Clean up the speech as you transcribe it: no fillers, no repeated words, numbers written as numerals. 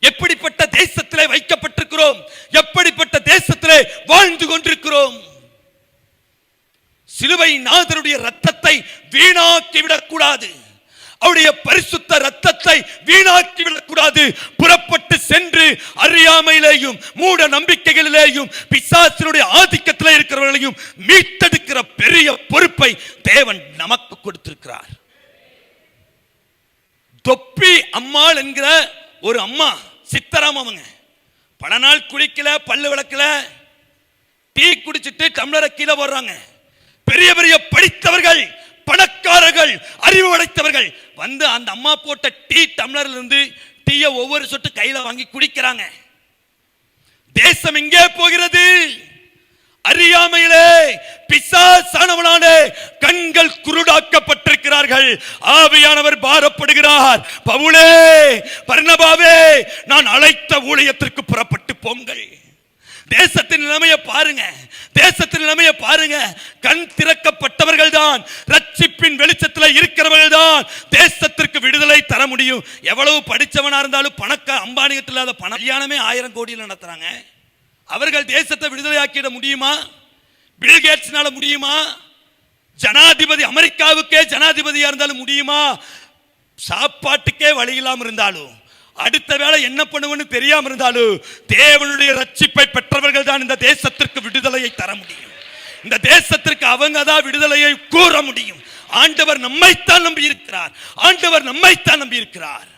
எப்படிப்பட்ட தேசத்திலே வைக்கப்பட்டிருக்கிறோம், எப்படிப்பட்ட தேசத்திலே வாழ்ந்து கொண்டிருக்கிறோம். சிலுவை நாதருடைய ரத்தத்தை வீணாக்கி விடக்கூடாது, அவருடைய பரிசுத்த ரத்தத்தை வீணாக்கி விடக்கூடாது. புறப்பட்டு சென்று அறியாமையிலேயும் மூட நம்பிக்கைகளிலேயும் பிசாசினுடைய ஆதிக்கத்தில் இருக்கிறவர்களையும் மீட்டெடுக்கிற பெரிய பொறுப்பை தேவன் நமக்கு கொடுத்திருக்கிறார். தொப்பி அம்மாள் என்கிற ஒரு அம்மா, சித்தராம், அவங்க பல நாள் குளிக்கல, பல்லு விளக்கல, டீ குடிச்சிட்டு டம்ளரை கீழே போடுறாங்க. பெரிய பெரிய படித்தவர்கள், பணக்காரர்கள், அறிவு படைத்தவர்கள் வந்து அந்த அம்மா போட்ட டீ டம்ளர்ல இருந்து டீயை ஒவ்வொரு சொட்டு கையில வாங்கி குடிக்கிறாங்க. தேசம் எங்கே போகிறது? அறியாமையிலே பிசாசானவனாலே கண்கள் குருடாக்கப்பட்டிருக்கிறார்கள். ஆவியானவர் பாரப்படுகிறார். பவுலே, பர்னபாவே, நான் அழைத்த ஊழியத்திற்கு புறப்பட்டு போங்கள். தேசத்தின் நிலைமையை பாருங்க, தேசத்தின் நிலைமையை பாருங்க. கண் திறக்கப்பட்டவர்கள் தான், ரட்சிப்பின் வெளிச்சத்தில் இருக்கிறவர்கள் தான் தேசத்திற்கு விடுதலை தர முடியும். எவ்வளவு படித்தவனா இருந்தாலும் அம்பானியத்தில் இல்லாத பண கல்யாணமே 1000 கோடியில் நடத்துறாங்க. அவர்கள் தேசத்தை விடுதலையாக்கிட முடியுமா? பில் கேட்ஸ்னால முடியுமா? ஜனாதிபதி, அமெரிக்காவுக்கே ஜனாதிபதியா இருந்தாலும் முடியுமா? சாப்பாட்டுக்கே வழி இல்லாமல் இருந்தாலும், அடுத்த வேளை என்ன பண்ணுவன்னு தெரியாம இருந்தாலும், தேவனுடைய ரட்சிப்பை பெற்றவர்கள் தான் இந்த தேசத்திற்கு விடுதலையை தர முடியும். இந்த தேசத்திற்கு அவங்க தான் விடுதலையை கூற முடியும். ஆண்டவர் நம்மைத்தான் நம்பி இருக்கிறார், ஆண்டவர் நம்மைத்தான் நம்பி இருக்கிறார்.